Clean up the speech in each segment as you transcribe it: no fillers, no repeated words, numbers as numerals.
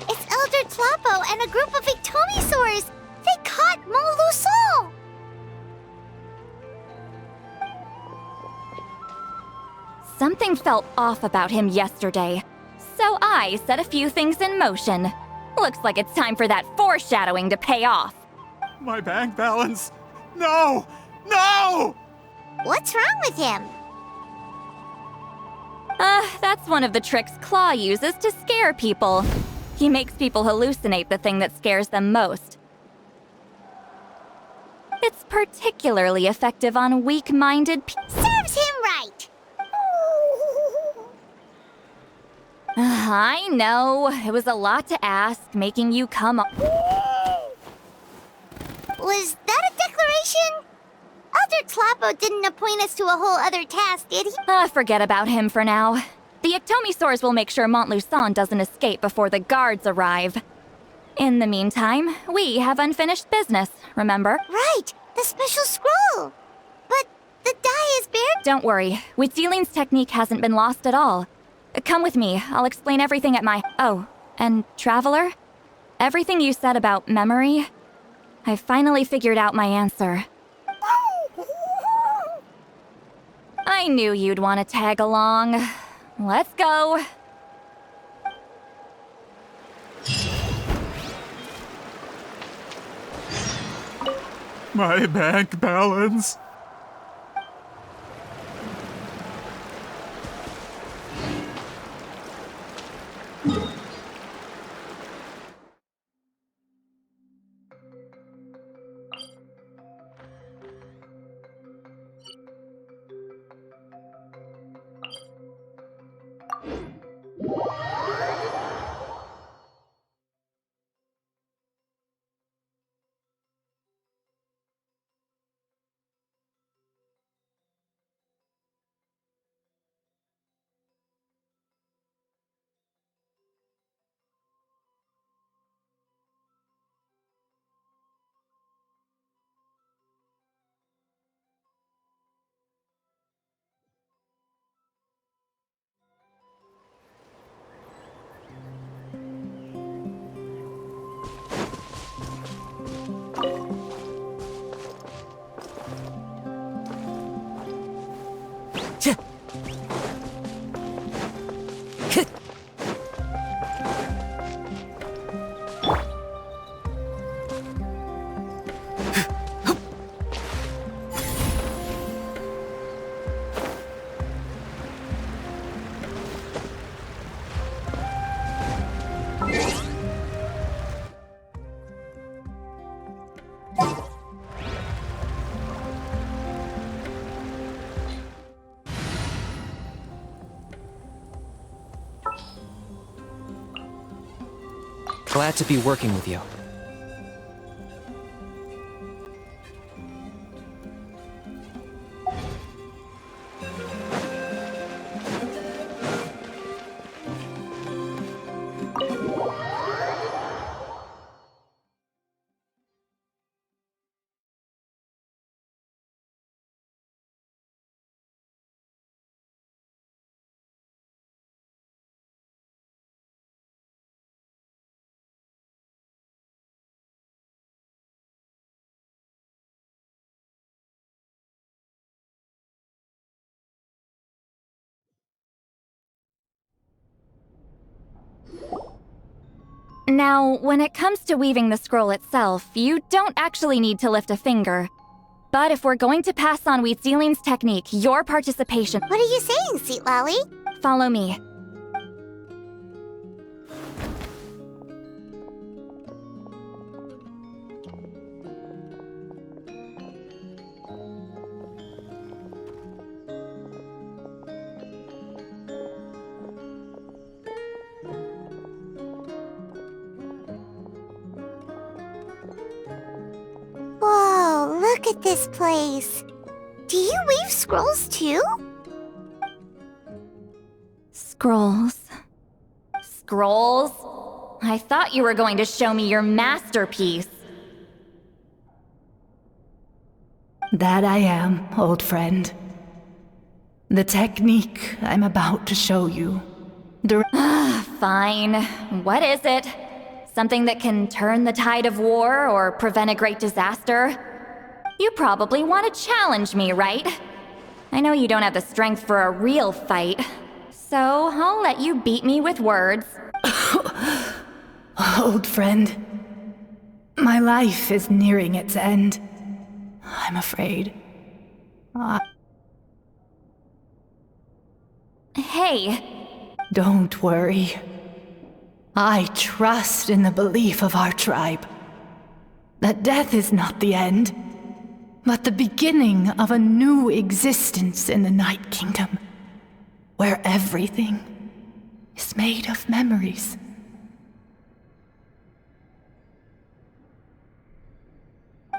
It's Elder Tlapo and a group of Ictomisaurs! They caught Molusol! Something felt off about him yesterday, so I set a few things in motion. Looks like it's time for that foreshadowing to pay off. My bank balance! No! No! What's wrong with him? That's one of the tricks Claw uses to scare people. He makes people hallucinate the thing that scares them most. It's particularly effective on weak-minded people. Serves him right! I know, it was a lot to ask, making you come up. Was that a declaration? Elder Tlapo didn't appoint us to a whole other task, did he? Forget about him for now. The Ictomisaurs will make sure Montluçon doesn't escape before the guards arrive. In the meantime, we have unfinished business, remember? Right, the special scroll. But the die is buried. Don't worry, Witzeline's technique hasn't been lost at all. Come with me, I'll explain everything at my... Oh, and Traveler? Everything you said about memory, I finally figured out my answer. I knew you'd want to tag along. Let's go. My bank balance. Glad to be working with you. Now, when it comes to weaving the scroll itself, you don't actually need to lift a finger. But if we're going to pass on Witzeline's technique, your participation... What are you saying, Sweet Lolly? Follow me. Whoa, look at this place. Do you weave scrolls too? Scrolls. Scrolls? I thought you were going to show me your masterpiece. That I am, old friend. The technique I'm about to show you Fine. What is it? Something that can turn the tide of war or prevent a great disaster? You probably want to challenge me, right? I know you don't have the strength for a real fight, so I'll let you beat me with words. Old friend, my life is nearing its end. I'm afraid. Hey, Don't worry. I trust in the belief of our tribe that death is not the end, but the beginning of a new existence in the Night Kingdom, where everything is made of memories.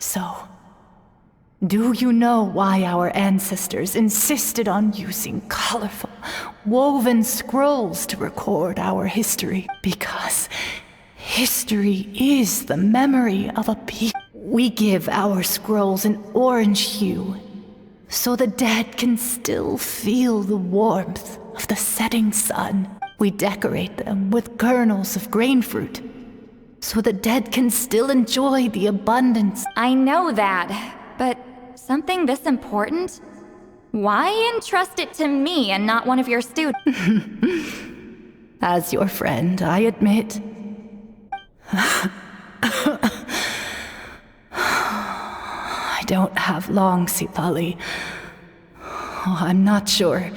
So, do you know why our ancestors insisted on using colorful, woven scrolls to record our history? Because history is the memory of a people. We give our scrolls an orange hue, so the dead can still feel the warmth of the setting sun. We decorate them with kernels of grain fruit, so the dead can still enjoy the abundance. I know that, but something this important? Why entrust it to me and not one of your students? As your friend, I admit. I don't have long, Sipali. I'm not sure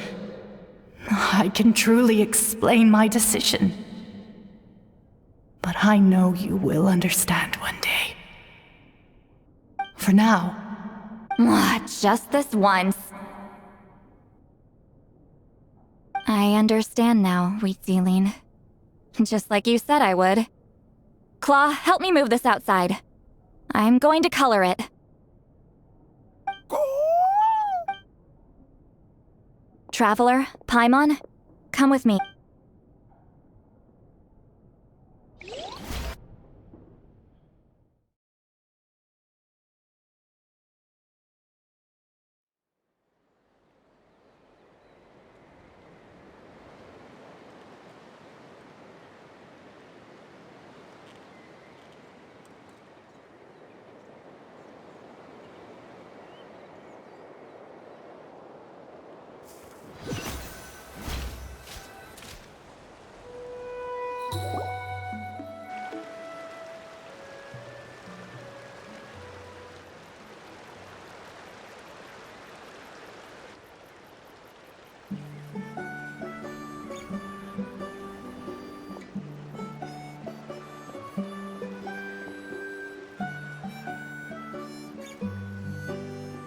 I can truly explain my decision. But I know you will understand one day. For now, Just this once. I understand now, Wheatsealing. Just like you said I would. Claw, help me move this outside. I'm going to color it. Traveler, Paimon, come with me.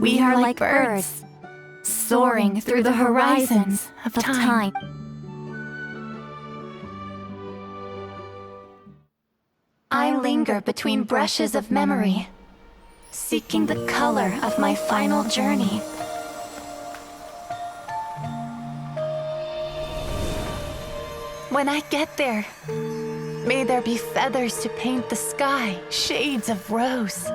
we are like birds, soaring through the horizons of time. I linger between brushes of memory, seeking the color of my final journey. When I get there, may there be feathers to paint the sky, shades of rose.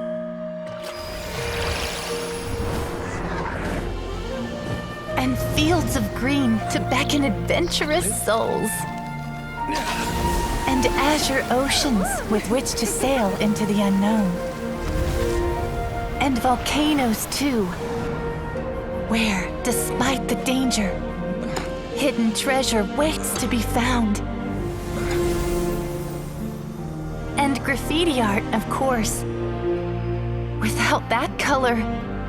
And fields of green to beckon adventurous souls. And azure oceans with which to sail into the unknown. And volcanoes too, where, despite the danger, hidden treasure waits to be found. And graffiti art, of course. Without that color,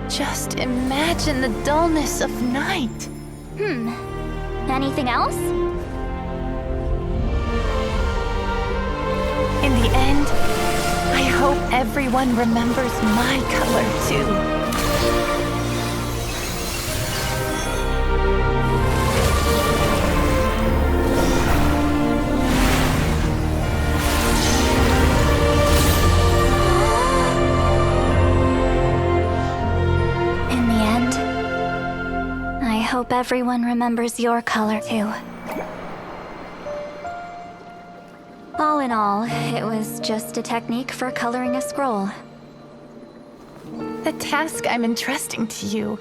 just imagine the dullness of night. Anything else? In the end, I hope everyone remembers my color too. In the end, I hope everyone remembers your color too. All in all, it was just a technique for coloring a scroll. The task I'm entrusting to you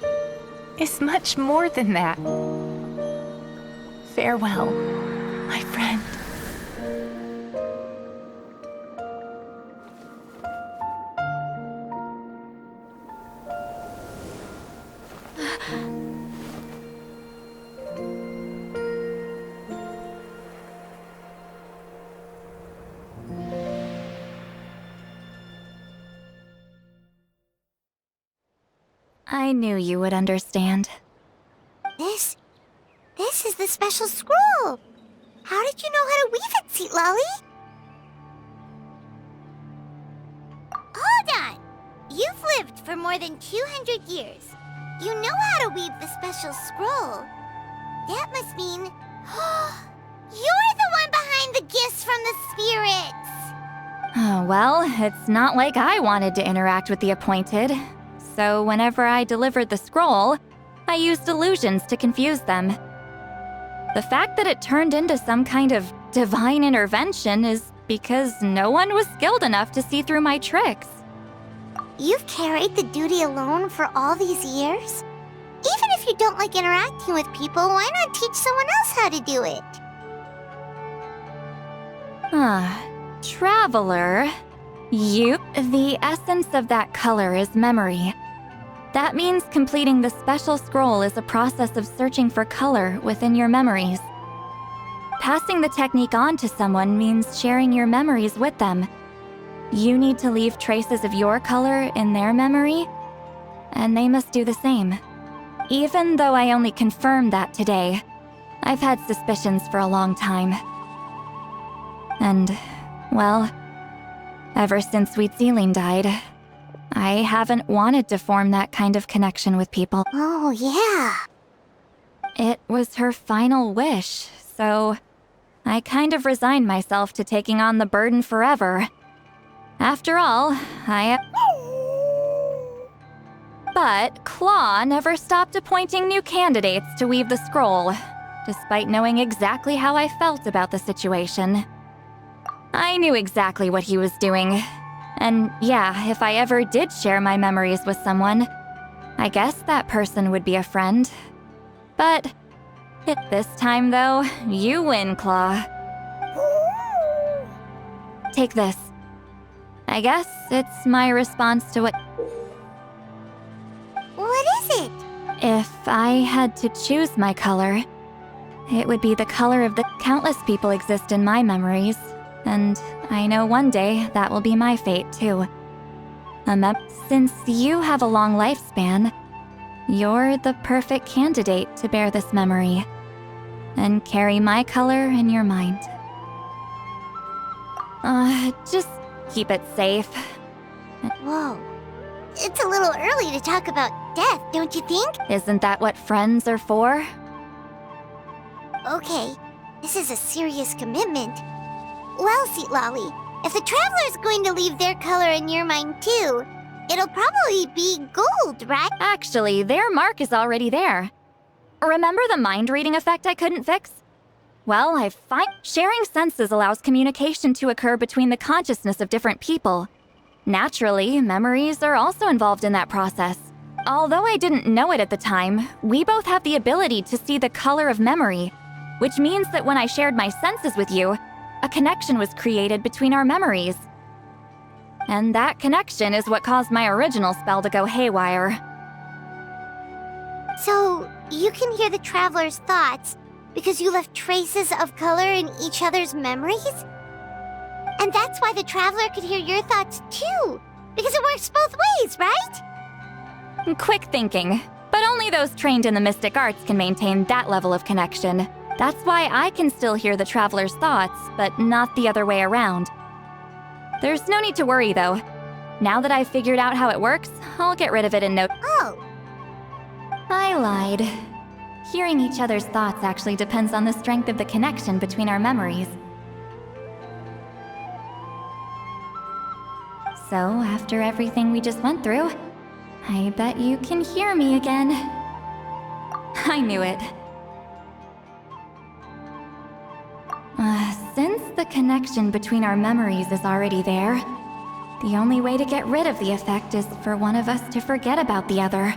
is much more than that. Farewell, my friend. I knew you would understand. This is the special scroll. How did you know how to weave it, Seat Lolly? Hold on. You've lived for more than 200 years. You know how to weave the special scroll. That must mean you're the one behind the gifts from the spirits. Well, it's not like I wanted to interact with the appointed. So whenever I delivered the scroll, I used illusions to confuse them. The fact that it turned into some kind of divine intervention is because no one was skilled enough to see through my tricks. You've carried the duty alone for all these years? Even if you don't like interacting with people, why not teach someone else how to do it? Traveler. The essence of that color is memory. That means completing the special scroll is a process of searching for color within your memories. Passing the technique on to someone means sharing your memories with them. You need to leave traces of your color in their memory, and they must do the same. Even though I only confirmed that today, I've had suspicions for a long time. And, well, ever since Sweet Ceiling died, I haven't wanted to form that kind of connection with people. Oh, yeah. It was her final wish, so I kind of resigned myself to taking on the burden forever. After all, But Claw never stopped appointing new candidates to weave the scroll, despite knowing exactly how I felt about the situation. I knew exactly what he was doing. And yeah, if I ever did share my memories with someone, I guess that person would be a friend. But this time, though, you win, Claw. Take this. I guess it's my response to what... What is it? If I had to choose my color, it would be the color of the countless people exist in my memories. And I know one day that will be my fate, too. Since you have a long lifespan, you're the perfect candidate to bear this memory and carry my color in your mind. Just keep it safe. Whoa. It's a little early to talk about death, don't you think? Isn't that what friends are for? Okay, this is a serious commitment. Well, Seat Lolly, if the Traveler's going to leave their color in your mind too, it'll probably be gold, right? Actually, their mark is already there. Remember the mind-reading effect I couldn't fix? Well, sharing senses allows communication to occur between the consciousness of different people. Naturally, memories are also involved in that process. Although I didn't know it at the time, we both have the ability to see the color of memory, which means that when I shared my senses with you, a connection was created between our memories. And that connection is what caused my original spell to go haywire. So, you can hear the Traveler's thoughts because you left traces of color in each other's memories? And that's why the Traveler could hear your thoughts too, because it works both ways, right? Quick thinking, but only those trained in the mystic arts can maintain that level of connection. That's why I can still hear the Traveler's thoughts, but not the other way around. There's no need to worry, though. Now that I've figured out how it works, I'll get rid of it in no... Oh. I lied. Hearing each other's thoughts actually depends on the strength of the connection between our memories. So, after everything we just went through, I bet you can hear me again. I knew it. Since the connection between our memories is already there, the only way to get rid of the effect is for one of us to forget about the other.